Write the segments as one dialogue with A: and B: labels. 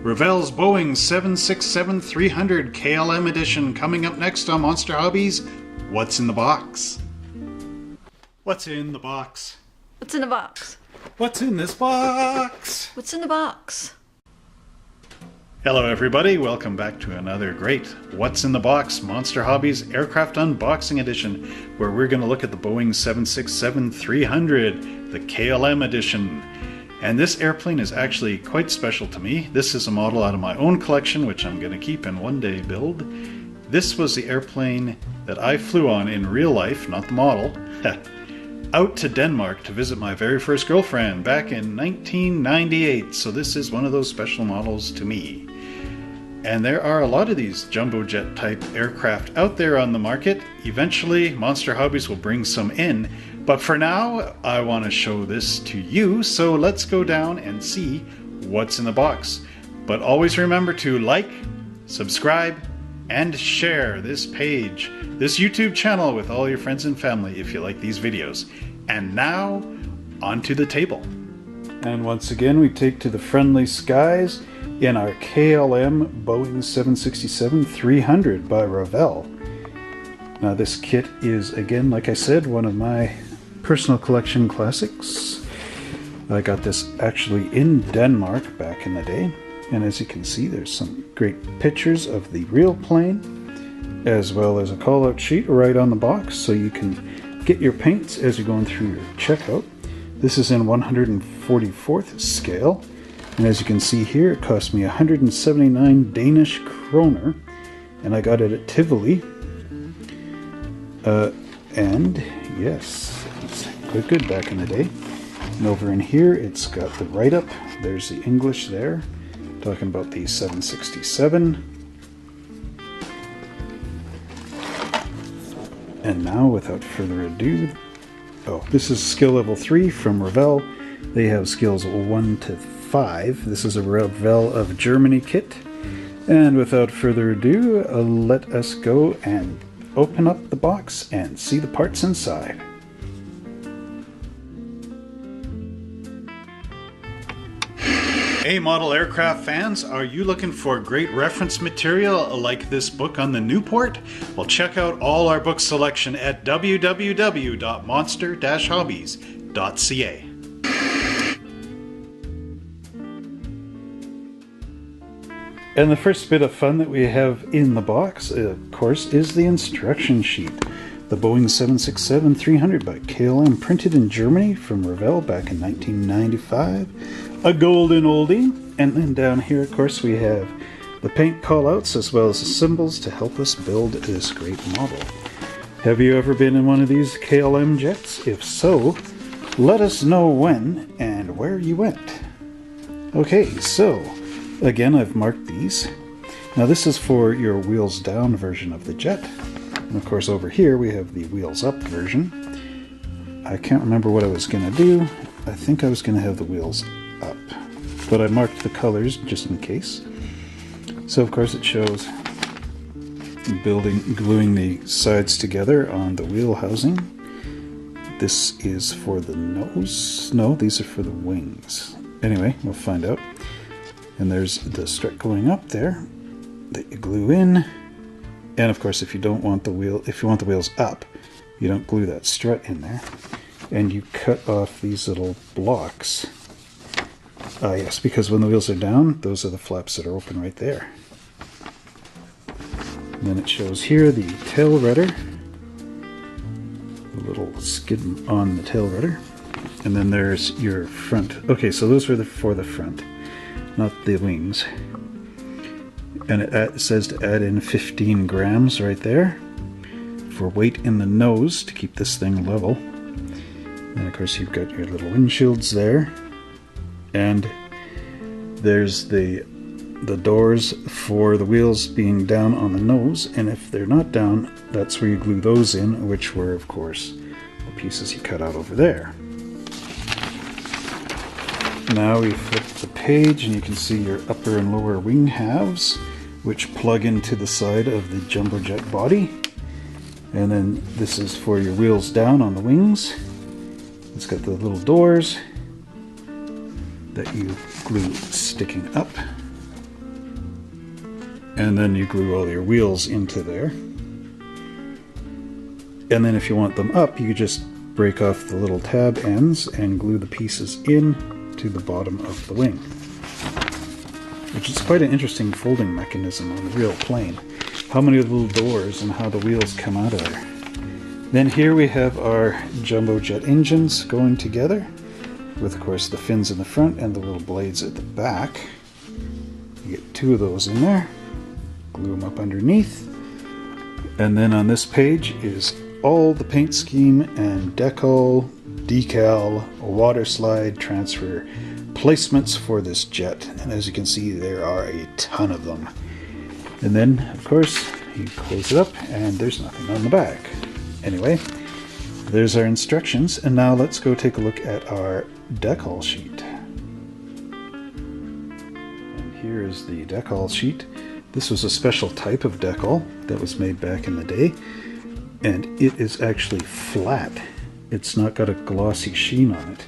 A: Revell's Boeing 767-300 KLM edition coming up next on Monster Hobbies. What's in the box? What's in the box?
B: What's in the box?
A: What's in this box?
B: What's in the box?
A: Hello everybody, welcome back to another great What's in the Box Monster Hobbies Aircraft Unboxing Edition, where we're going to look at the Boeing 767-300, the KLM edition. And this airplane is actually quite special to me. This is a model out of my own collection, which I'm going to keep and one day build. This was the airplane that I flew on in real life, not the model, out to Denmark to visit my very first girlfriend back in 1998. So this is one of those special models to me. And there are a lot of these jumbo jet type aircraft out there on the market. Eventually, Monster Hobbies will bring some in. But for now, I want to show this to you, so let's go down and see what's in the box. But always remember to like, subscribe, and share this page, this YouTube channel with all your friends and family if you like these videos. And now, onto the table. And once again, we take to the friendly skies in our KLM Boeing 767-300 by Revell. Now this kit is, again, like I said, one of my personal collection classics. I got this actually in Denmark back in the day, and as you can see there's some great pictures of the real plane as well as a call out sheet right on the box so you can get your paints as you're going through your checkout. This is in 144th scale, and as you can see here it cost me 179 Danish kroner, and I got it at Tivoli. And yes, it's quite good back in the day. And over in here it's got the write-up. There's the English there, talking about the 767. And now, without further ado, this is skill level 3 from Revell. They have skills 1 to 5. This is a Revell of Germany kit. And without further ado, let us go and open up the box and see the parts inside. Hey model aircraft fans, are you looking for great reference material like this book on the Newport? Well, check out all our book selection at www.monster-hobbies.ca. And the first bit of fun that we have in the box, of course, is the instruction sheet. The Boeing 767-300 by KLM, printed in Germany from Revell back in 1995. A golden oldie. And then down here, of course, we have the paint callouts as well as the symbols to help us build this great model. Have you ever been in one of these KLM jets? If so, let us know when and where you went. Okay, so again, I've marked these. Now this is for your wheels down version of the jet. And of course over here we have the wheels up version. I can't remember what I was going to do. I think I was going to have the wheels up. But I marked the colors just in case. So of course it shows gluing the sides together on the wheel housing. This is for the nose. No, these are for the wings. Anyway, we'll find out. And there's the strut going up there that you glue in. And of course, if you want the wheels up, you don't glue that strut in there. And you cut off these little blocks. Yes, because when the wheels are down, those are the flaps that are open right there. And then it shows here the tail rudder, the little skid on the tail rudder. And then there's your front. Okay, so those were for the front, not the wings. And it says to add in 15 grams right there for weight in the nose to keep this thing level. And of course you've got your little windshields there. And there's the doors for the wheels being down on the nose. And if they're not down, that's where you glue those in, which were, of course, the pieces you cut out over there. Now we flip the page and you can see your upper and lower wing halves, which plug into the side of the jumbo jet body. And then this is for your wheels down on the wings. It's got the little doors that you glue sticking up. and then you glue all your wheels into there. And then if you want them up, you just break off the little tab ends and glue the pieces in to the bottom of the wing, which is quite an interesting folding mechanism on the real plane. How many little doors and how the wheels come out of there. Then here we have our jumbo jet engines going together, with of course the fins in the front and the little blades at the back. You get two of those in there, glue them up underneath, and then on this page is all the paint scheme and decal, decal, water slide, transfer placements for this jet, and as you can see there are a ton of them. And then of course you close it up and there's nothing on the back. Anyway, there's our instructions, and now let's go take a look at our decal sheet. And here is the decal sheet. This was a special type of decal that was made back in the day, and it is actually flat. It's not got a glossy sheen on it.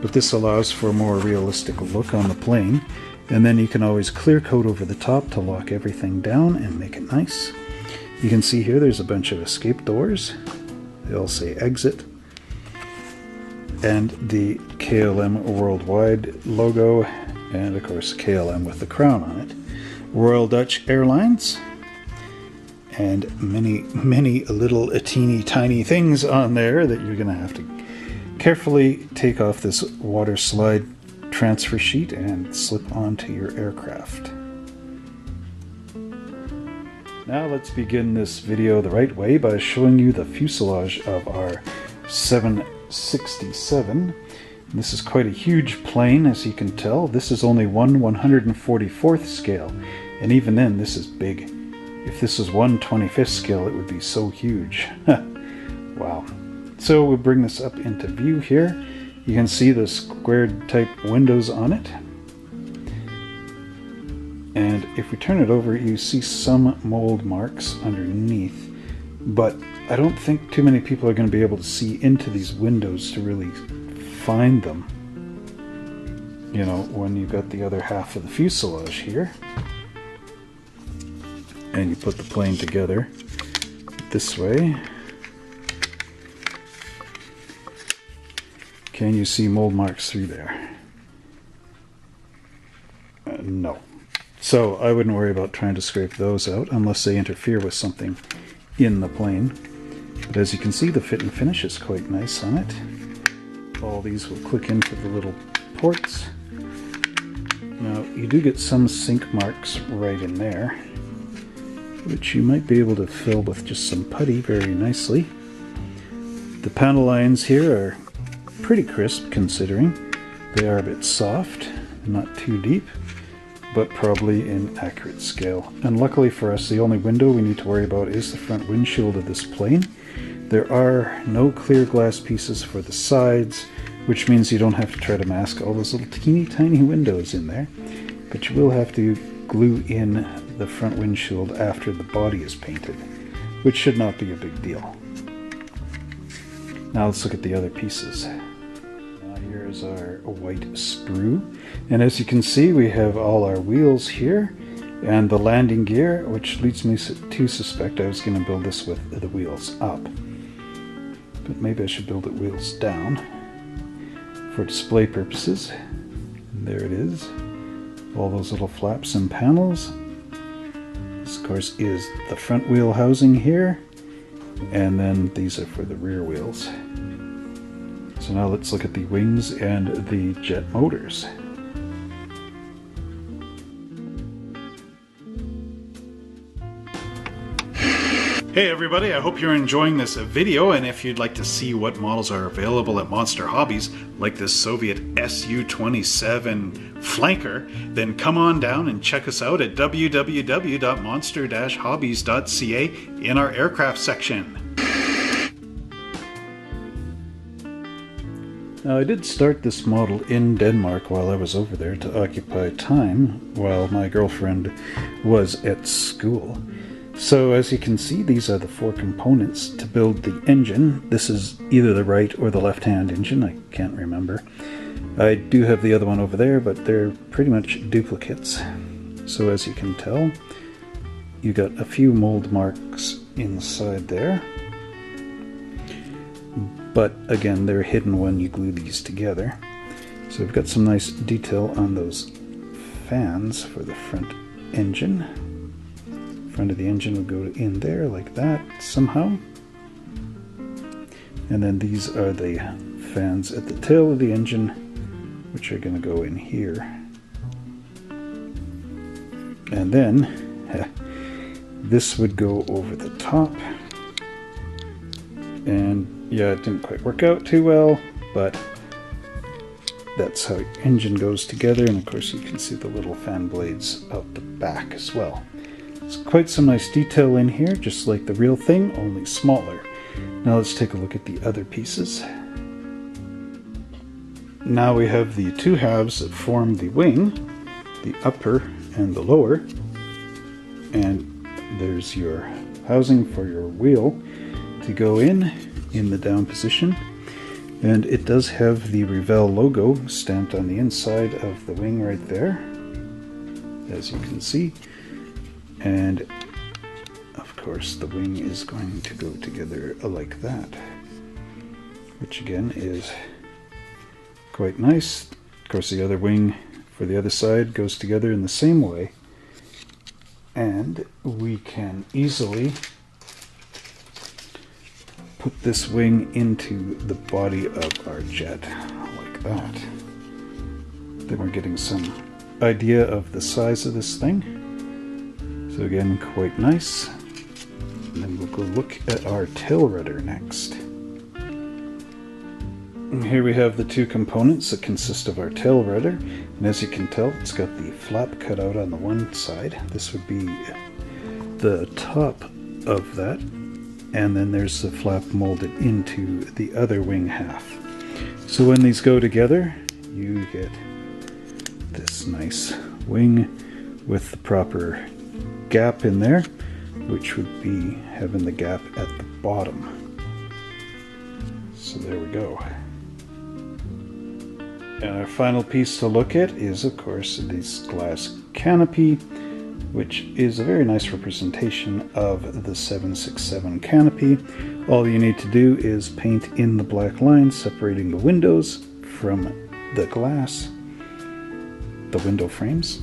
A: But this allows for a more realistic look on the plane, and then you can always clear coat over the top to lock everything down and make it nice. You can see here there's a bunch of escape doors. They all say exit. And the KLM Worldwide logo, and of course KLM with the crown on it. Royal Dutch Airlines, and many little teeny tiny things on there that you're going to have to carefully take off this water slide transfer sheet and slip onto your aircraft. Now let's begin this video the right way by showing you the fuselage of our 767. This is quite a huge plane, as you can tell. This is only 1/144th scale, and even then this is big. If this was 1/25th scale, it would be so huge. Wow. So we'll bring this up into view here. You can see the squared type windows on it. And if we turn it over, you see some mold marks underneath. But I don't think too many people are going to be able to see into these windows to really find them. You know, when you've got the other half of the fuselage here. And you put the plane together this way. Can you see mold marks through there? No. So I wouldn't worry about trying to scrape those out unless they interfere with something in the plane. But as you can see, the fit and finish is quite nice on it. All these will click into the little ports. Now you do get some sink marks right in there, which you might be able to fill with just some putty very nicely. The panel lines here are pretty crisp considering. They are a bit soft, not too deep, but probably in accurate scale. And luckily for us, the only window we need to worry about is the front windshield of this plane. There are no clear glass pieces for the sides, which means you don't have to try to mask all those little teeny tiny windows in there, but you will have to glue in the front windshield after the body is painted, which should not be a big deal. Now let's look at the other pieces. Now here's our white sprue, and as you can see we have all our wheels here and the landing gear, which leads me to suspect I was going to build this with the wheels up, but maybe I should build it wheels down for display purposes. And there it is, all those little flaps and panels. This of course is the front wheel housing here, and then these are for the rear wheels. So now let's look at the wings and the jet motors. Hey everybody, I hope you're enjoying this video, and if you'd like to see what models are available at Monster Hobbies, like this Soviet Su-27 flanker, then come on down and check us out at www.monster-hobbies.ca in our aircraft section. Now I did start this model in Denmark while I was over there to occupy time while my girlfriend was at school. So as you can see, these are the four components to build the engine. This is either the right or the left-hand engine, I can't remember. I do have the other one over there, but they're pretty much duplicates. So as you can tell, you got a few mold marks inside there, but again, they're hidden when you glue these together. So we've got some nice detail on those fans for the front engine. Front of the engine would go in there like that somehow. And then these are the fans at the tail of the engine, which are going to go in here. And then this would go over the top. And yeah, it didn't quite work out too well, but that's how the engine goes together. And of course you can see the little fan blades out the back as well. It's quite some nice detail in here, just like the real thing, only smaller. Now let's take a look at the other pieces. Now we have the two halves that form the wing, the upper and the lower. And there's your housing for your wheel to go in the down position. And it does have the Revell logo stamped on the inside of the wing right there, as you can see. And of course the wing is going to go together like that, which again is quite nice. Of course the other wing for the other side goes together in the same way, and we can easily put this wing into the body of our jet like that. Then we're getting some idea of the size of this thing. So again, quite nice. And then we'll go look at our tail rudder next. And here we have the two components that consist of our tail rudder. And as you can tell, it's got the flap cut out on the one side. This would be the top of that. And then there's the flap molded into the other wing half. So when these go together, you get this nice wing with the proper gap in there, which would be having the gap at the bottom. So there we go. And our final piece to look at is, of course, this glass canopy, which is a very nice representation of the 767 canopy. All you need to do is paint in the black lines separating the windows from the glass, the window frames,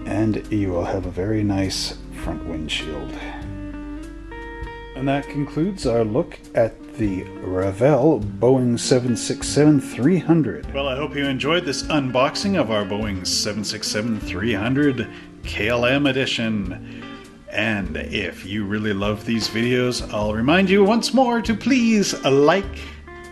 A: and you will have a very nice front windshield. And that concludes our look at the Revell Boeing 767-300.
C: Well, I hope you enjoyed this unboxing of our Boeing 767-300 KLM edition. And if you really love these videos, I'll remind you once more to please like,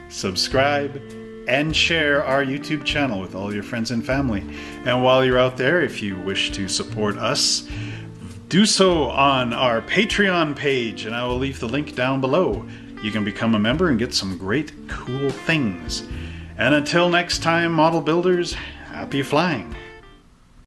C: subscribe, and share our YouTube channel with all your friends and family. And while you're out there, if you wish to support us, do so on our Patreon page, and I will leave the link down below. You can become a member and get some great, cool things. And until next time, model builders, happy flying!